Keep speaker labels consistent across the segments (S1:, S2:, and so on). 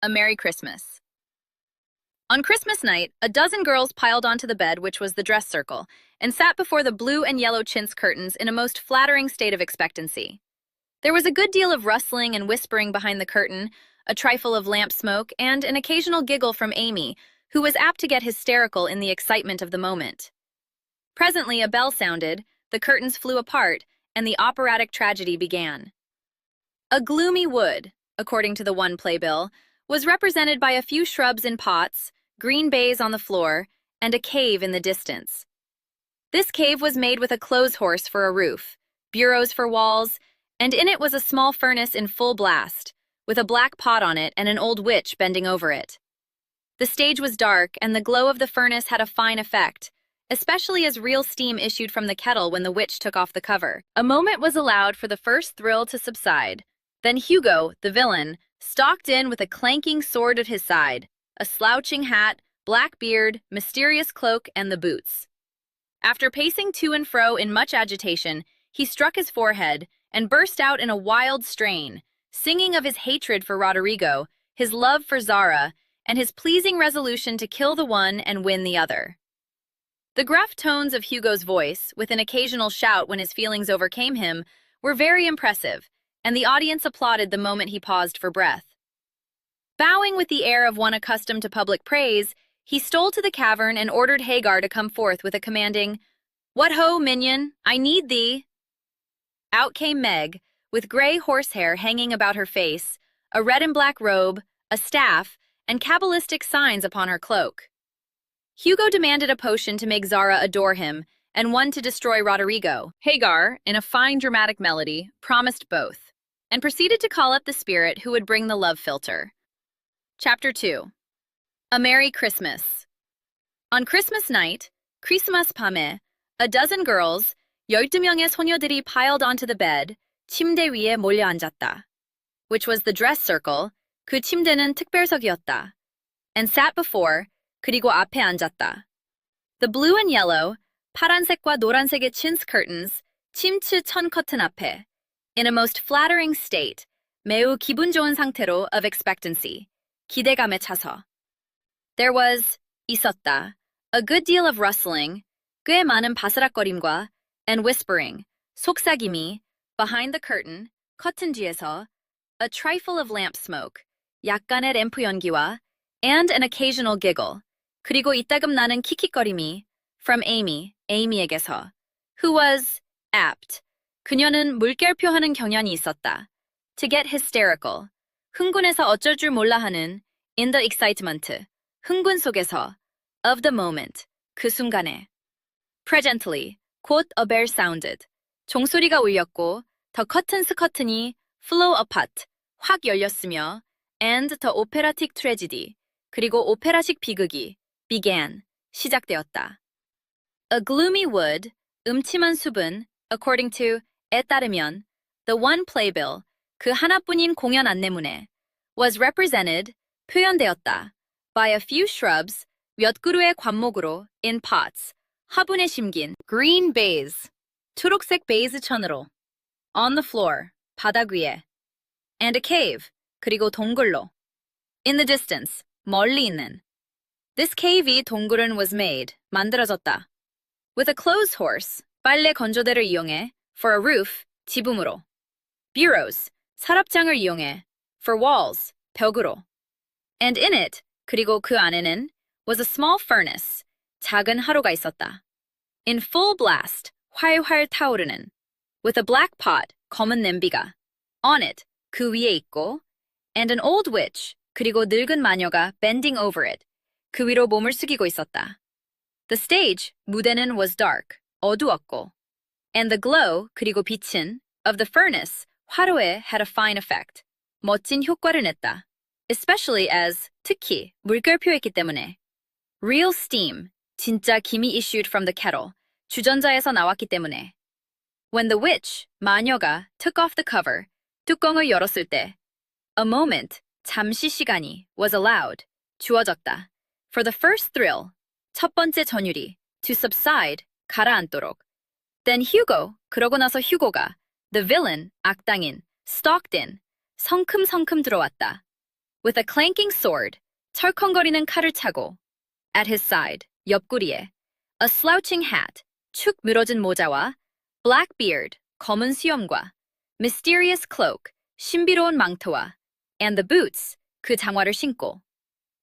S1: A Merry Christmas. On Christmas night, a dozen girls piled onto the bed, which was the dress circle, and sat before the blue and yellow chintz curtains in a most flattering state of expectancy. There was a good deal of rustling and whispering behind the curtain, a trifle of lamp smoke, and an occasional giggle from Amy, who was apt to get hysterical in the excitement of the moment. Presently, a bell sounded, the curtains flew apart, and the operatic tragedy began. A gloomy wood, according to the one playbill, was represented by a few shrubs in pots, green baize on the floor, and a cave in the distance. This cave was made with a clothes horse for a roof, bureaus for walls, and in it was a small furnace in full blast, with a black pot on it and an old witch bending over it. The stage was dark, and the glow of the furnace had a fine effect, especially as real steam issued from the kettle when the witch took off the cover. A moment was allowed for the first thrill to subside. Then Hugo, the villain, stalked in with a clanking sword at his side, a slouching hat, black beard, mysterious cloak, and the boots. After pacing to and fro in much agitation, he struck his forehead and burst out in a wild strain, singing of his hatred for Roderigo, his love for Zara, and his pleasing resolution to kill the one and win the other. The gruff tones of Hugo's voice, with an occasional shout when his feelings overcame him, were very impressive, and the audience applauded the moment he paused for breath. Bowing with the air of one accustomed to public praise, he stole to the cavern and ordered Hagar to come forth with a commanding, "What ho, minion, I need thee!" Out came Meg, with gray horsehair hanging about her face, a red and black robe, a staff, and cabalistic signs upon her cloak. Hugo demanded a potion to make Zara adore him, and one to destroy Roderigo. Hagar, in a fine dramatic melody, promised both, and proceeded to call up the spirit who would bring the love philter. Chapter 2. A Merry Christmas. On Christmas night, Christmas 밤에, a dozen girls, 12명의 소녀들이 piled onto the bed, 침대 위에 몰려 앉았다, which was the dress circle, 그 침대는 특별석이었다, and sat before, 그리고 앞에 앉았다. The blue and yellow, 파란색과 노란색의 chintz curtains, 침츠 천 커튼 앞에, in a most flattering state, 매우 기분 좋은 상태로 of expectancy, 기대감에 차서. There was, 있었다, a good deal of rustling, 꽤 많은 바스락거림과, and whispering, 속삭임이, behind the curtain, 커튼 뒤에서, a trifle of lamp smoke, 약간의 램프 연기와, and an occasional giggle, 그리고 이따금 나는 킥킥거림이, from Amy, Amy에게서, who was apt. 그녀는 물결표하는 경향이 있었다. To get hysterical. 흥분해서 어쩔 줄 몰라 하는 in the excitement. 흥분 속에서 of the moment. 그 순간에. Presently. 곧 a bell sounded. 종소리가 울렸고 the curtains flew apart. 확 열렸으며 and the operatic tragedy. 그리고 오페라식 비극이 began. 시작되었다. A gloomy wood, 음침한 숲은, according to, 에 따르면, the one playbill, 그 하나뿐인 공연 안내문에, was represented, 표현되었다, by a few shrubs, 몇 그루의 관목으로, in pots, 화분에 심긴, green baize, 초록색 베이즈 천으로, on the floor, 바닥 위에, and a cave, 그리고 동굴로, in the distance, 멀리 있는. This cave이 동굴은 was made, 만들어졌다. With a clothes horse, 빨래 건조대를 이용해, for a roof, 지붕으로. Bureaus, 서랍장을 이용해, for walls, 벽으로. And in it, 그리고 그 안에는, was a small furnace, 작은 화로가 있었다. In full blast, 활활 타오르는. With a black pot, 검은 냄비가. On it, 그 위에 있고. And an old witch, 그리고 늙은 마녀가 bending over it, 그 위로 몸을 숙이고 있었다. The stage, 무대는 was dark, 어두웠고. And the glow, 그리고 빛은, of the furnace, 화로에 had a fine effect. 멋진 효과를 냈다. Especially as, 특히, 물결표였기 때문에. Real steam, 진짜 김이 issued from the kettle, 주전자에서 나왔기 때문에. When the witch, 마녀가, took off the cover, 뚜껑을 열었을 때. A moment, 잠시 시간이, was allowed, 주어졌다. For the first thrill, 첫 번째 전율이, to subside, 가라앉도록. Then Hugo, 그러고 나서 휴고가, the villain, 악당인, stalked in, 성큼성큼 들어왔다. with a clanking sword, 털컹거리는 칼을 차고, at his side, 옆구리에, a slouching hat, 축 늘어진 모자와, black beard, 검은 수염과, mysterious cloak, 신비로운 망토와, and the boots, 그 장화를 신고.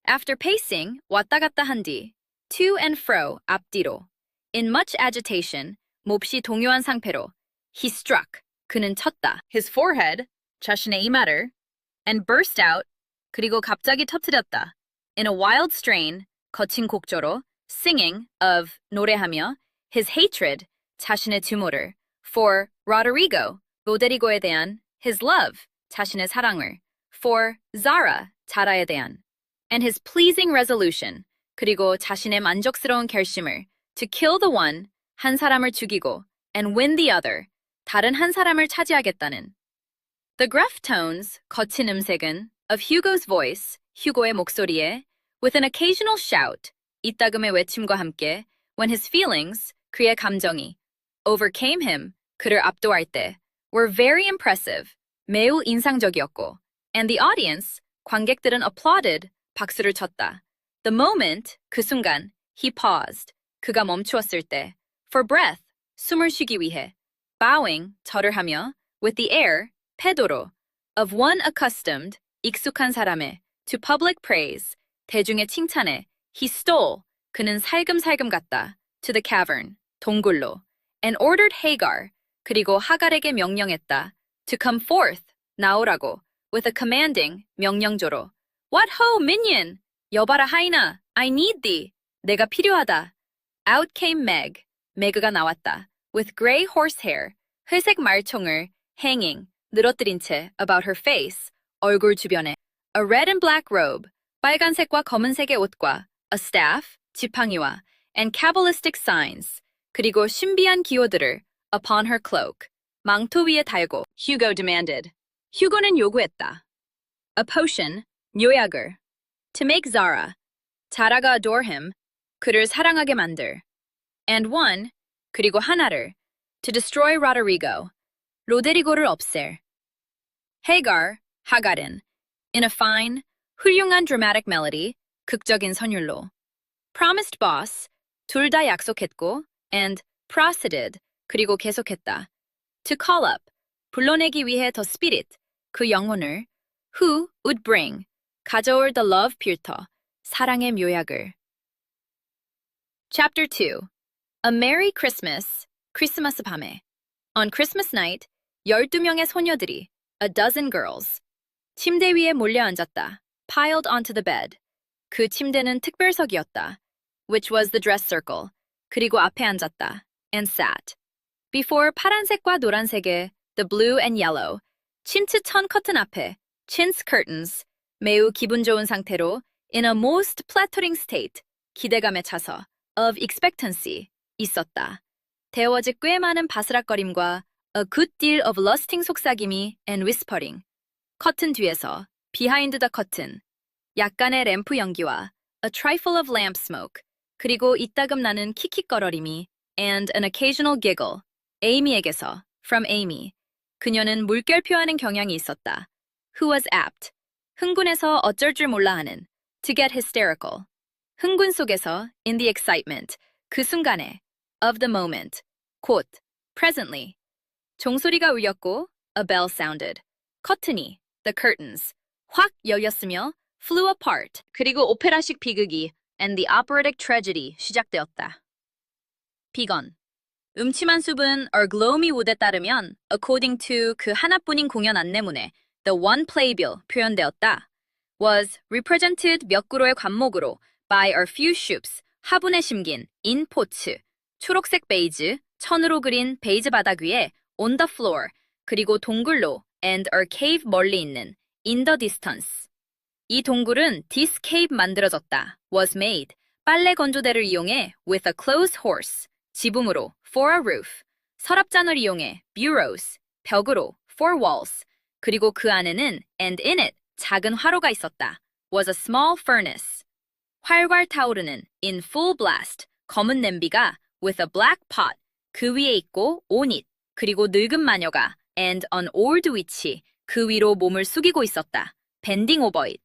S1: After pacing, 왔다 갔다 한 뒤, to and fro, 앞뒤로, in much agitation, 몹시 동요한 상태로, he struck, 그는 쳤다. His forehead, 자신의 이마를, and burst out, 그리고 갑자기 터뜨렸다. In a wild strain, 거친 곡조로, singing of, 노래하며, his hatred, 자신의 증오를, for Roderigo, 로데리고에 대한, his love, 자신의 사랑을, for Zara, 자라에 대한, and his pleasing resolution, 그리고 자신의 만족스러운 결심을, to kill the one, 한 사람을 죽이고, and win the other, 다른 한 사람을 차지하겠다는. The gruff tones, 거친 음색은, of Hugo's voice, 휴고의 목소리에, with an occasional shout, 이따금의 외침과 함께, when his feelings, 그의 감정이, overcame him, 그를 압도할 때, were very impressive, 매우 인상적이었고, and the audience, 관객들은 applauded, 박수를 쳤다. The moment, 그 순간, he paused, 그가 멈추었을 때, for breath, 숨을 쉬기 위해, bowing, 절을 하며, with the air, 태도로, of one accustomed, 익숙한 사람의, to public praise, 대중의 칭찬에, he stole, 그는 살금살금 갔다, to the cavern, 동굴로, and ordered Hagar, 그리고 하갈에게 명령했다, to come forth, 나오라고, with a commanding, 명령조로, what ho, minion! 여봐라 하이나, I need thee. 내가 필요하다. Out came Meg. 메그가 나왔다. With gray horsehair. 회색 말총을 hanging, 늘어뜨린 채 about her face. 얼굴 주변에. A red and black robe. 빨간색과 검은색의 옷과 a staff, 지팡이와 and cabalistic signs. 그리고 신비한 기호들을 upon her cloak. 망토 위에 달고 Hugo demanded. 휴고는 요구했다. A potion, 뇨약을. To make Zara, 자라가 adore him, 그를 사랑하게 만들. And one, 그리고 하나를, to destroy Roderigo, 로데리고를 없앨. Hagar, 하갈은, in a fine, 훌륭한 dramatic melody, 극적인 선율로. Promised boss, 둘 다 약속했고, and proceeded, 그리고 계속했다. To call up, 불러내기 위해 the spirit, 그 영혼을, who would bring, 가져올 the love 필터, 사랑의 묘약을. Chapter 2. A Merry Christmas, 크리스마스 밤에. On Christmas night, 12명의 소녀들이, a dozen girls, 침대 위에 몰려 앉았다, piled onto the bed. 그 침대는 특별석이었다, which was the dress circle, 그리고 앞에 앉았다, and sat. Before 파란색과 노란색의, the blue and yellow, 친츠 천 커튼 앞에, chintz curtains, 매우 기분 좋은 상태로 in a most flattering state, 기대감에 차서 of expectancy, 있었다. 데워질 꽤 많은 바스락거림과 a good deal of lusting 속삭임이 and whispering. 커튼 뒤에서 behind the curtain, 약간의 램프 연기와 a trifle of lamp smoke, 그리고 이따금 나는 킥킥거러림이 and an occasional giggle, 에이미에게서 from Amy. 그녀는 물결표하는 경향이 있었다. Who was apt. 흥분해서 어쩔 줄 몰라 하는 to get hysterical. 흥분 속에서 in the excitement, 그 순간에 of the moment, 곧 presently. 종소리가 울렸고 a bell sounded. 커튼이 the curtains 확 열렸으며 flew apart. 그리고 오페라식 비극이 and the operatic tragedy 시작되었다. 비건. 음침한 숲은 or gloomy wood에 따르면 according to 그 하나뿐인 공연 안내문에 the one playbill 표현되었다. was represented 몇 구로의 관목으로 by a few shoops 화분에 심긴 in pots 초록색 베이지 천으로 그린 베이지 바닥 위에 on the floor 그리고 동굴로 and a cave 멀리 있는 in the distance. 이 동굴은 this cave 만들어졌다 was made 빨래 건조대를 이용해 with a clothes horse 지붕으로 for a roof 서랍장을 이용해 bureaus 벽으로 for walls 그리고 그 안에는 and in it 작은 화로가 있었다. was a small furnace. 활활 타오르는 in full blast 검은 냄비가 with a black pot 그 위에 있고 on it 그리고 늙은 마녀가 and an old witch 그 위로 몸을 숙이고 있었다. bending over it.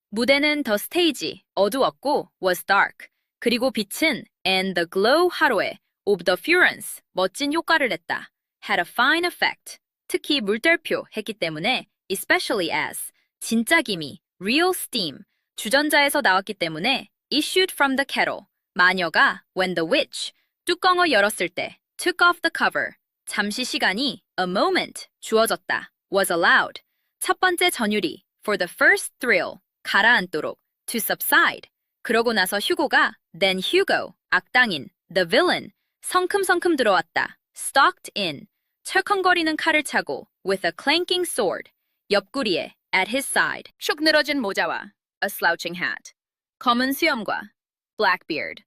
S1: 무대는 the stage, 어두웠고 was dark. 그리고 빛은 and the glow 하로에 of the furence, 멋진 효과를 냈다. had a fine effect. 특히 물결표 했기 때문에 especially as, 진짜 기미, real steam, 주전자에서 나왔기 때문에 issued from the kettle, 마녀가 when the witch, 뚜껑을 열었을 때 took off the cover, 잠시 시간이 a moment, 주어졌다. was allowed. 첫 번째 전율이 for the first thrill, 가라앉도록 to subside. 그러고 나서 휴고가 then Hugo, 악당인 the villain, 성큼성큼 들어왔다. stalked in. 철컹거리는 칼을 차고 with a clanking sword. 옆구리에 at his side. 축 늘어진 모자와 a slouching hat. 검은 수염과 black beard.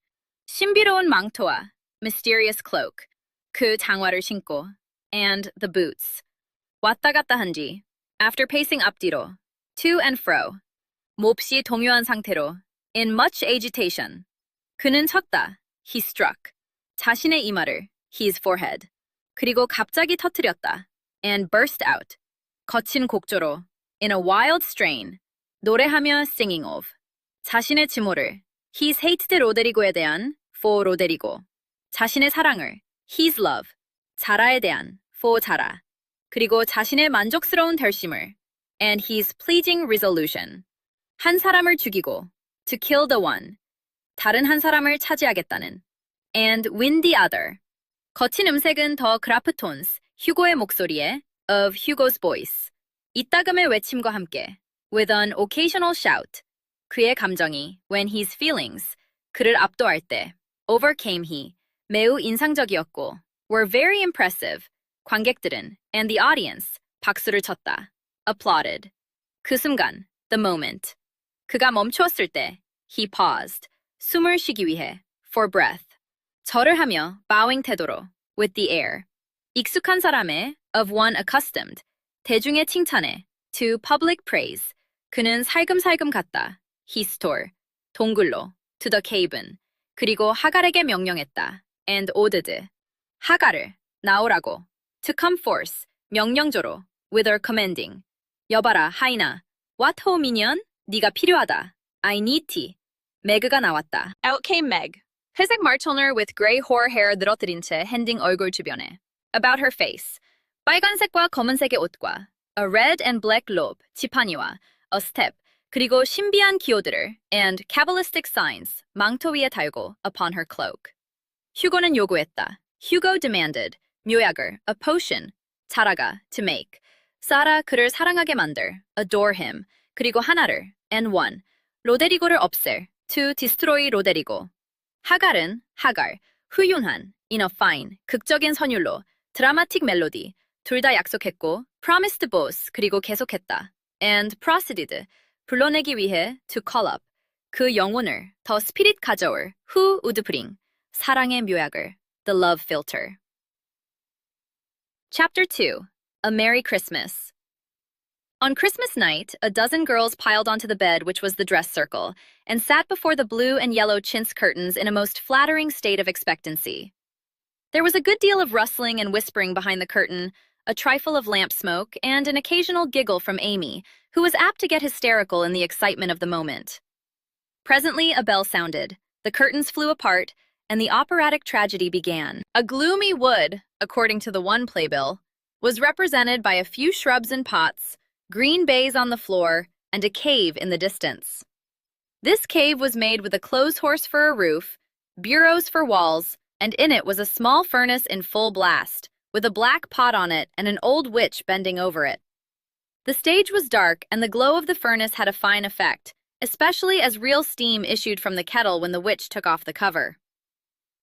S1: 신비로운 망토와 mysterious cloak. 그 장화를 신고 and the boots. 왔다 갔다 한 뒤 after pacing 앞뒤로 to and fro. 몹시 동요한 상태로 in much agitation. 그는 쳤다. he struck. 자신의 이마를 his forehead. 그리고 갑자기 터뜨렸다. and burst out. 거친 곡조로 in a wild strain. 노래하며 singing of. 자신의 증오를 his hated 로데리고에 대한 for 로데리고. 자신의 사랑을 his love. 자라에 대한 for 자라. 그리고 자신의 만족스러운 결심을 and his pleasing resolution. 한 사람을 죽이고 to kill the one. 다른 한 사람을 차지하겠다는 and win the other. 거친 음색은 더 그라프톤스, 휴고의 목소리에 of Hugo's voice. 이따금의 외침과 함께 with an occasional shout. 그의 감정이 when his feelings, 그를 압도할 때 overcame he, 매우 인상적이었고 were very impressive. 관객들은 and the audience, 박수를 쳤다. applauded. 그 순간, the moment. 그가 멈추었을 때 he paused. 숨을 쉬기 위해 for breath. 절을 하며 bowing 태도로 with the air. 익숙한 사람의 of one accustomed. 대중의 칭찬에 to public praise. 그는 살금살금 갔다. he stole. 동굴로 to the cave은. 그리고 하갈에게 명령했다. and ordered. 하갈을 나오라고 to come forth. 명령조로 with her commanding. 여봐라 하이나. what ho minion? 네가 필요하다. I need tea. 매그가 나왔다. Out came Meg. 회색 말토너 with grey hoar hair 늘어뜨린 채 핸딩 얼굴 주변에. About her face. 빨간색과 검은색의 옷과 a red and black robe, 지팡이와 a step, 그리고 신비한 기호들을 and cabalistic signs, 망토 위에 달고 upon her cloak. 휴고는 요구했다. Hugo demanded. 묘약을, a potion. 사라가, to make. 사라 그를 사랑하게 만들, adore him. 그리고 하나를, and one. 로데리고를 없앨, to destroy 로데리고. 하갈은, 하갈, 후윤한, in a fine, 극적인 선율로, 드라마틱 멜로디, 둘 다 약속했고, promised both, 그리고 계속했다. and proceeded, 불러내기 위해 to call up. 그 영혼을, 더 스피릿 가져올, who would bring. 사랑의 묘약을, the love filter. Chapter 2. A Merry Christmas. On Christmas night, a dozen girls piled onto the bed, which was the dress circle, and sat before the blue and yellow chintz curtains in a most flattering state of expectancy. There was a good deal of rustling and whispering behind the curtain, a trifle of lamp smoke, and an occasional giggle from Amy, who was apt to get hysterical in the excitement of the moment. Presently, a bell sounded, the curtains flew apart, and the operatic tragedy began. A gloomy wood, according to the one playbill, was represented by a few shrubs and pots, green baize on the floor, and a cave in the distance. This cave was made with a clothes horse for a roof, bureaus for walls, and in it was a small furnace in full blast, with a black pot on it and an old witch bending over it. The stage was dark, and the glow of the furnace had a fine effect, especially as real steam issued from the kettle when the witch took off the cover.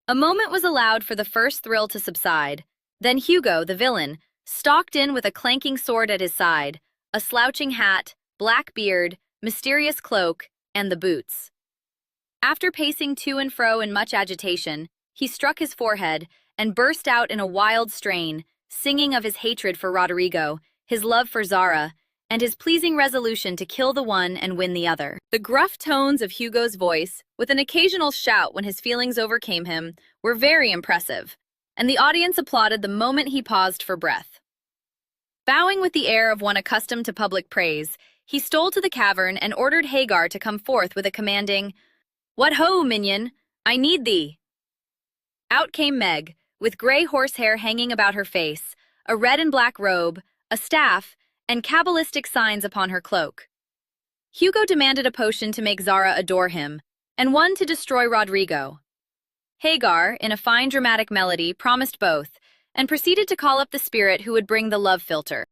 S1: A moment was allowed for the first thrill to subside. Then Hugo, the villain, stalked in with a clanking sword at his side, a slouching hat, black beard, mysterious cloak, and the boots. After pacing to and fro in much agitation, he struck his forehead and burst out in a wild strain, singing of his hatred for Roderigo, his love for Zara, and his pleasing resolution to kill the one and win the other. The gruff tones of Hugo's voice, with an occasional shout when his feelings overcame him, were very impressive, and the audience applauded the moment he paused for breath. Bowing with the air of one accustomed to public praise, He stole to the cavern and ordered Hagar to come forth with a commanding, "What ho, minion! I need thee!" Out came Meg, with gray horsehair hanging about her face, a red and black robe, a staff, and cabalistic signs upon her cloak. Hugo demanded a potion to make Zara adore him, and one to destroy Rodrigo. Hagar, in a fine dramatic melody, promised both, and proceeded to call up the spirit who would bring the love philter.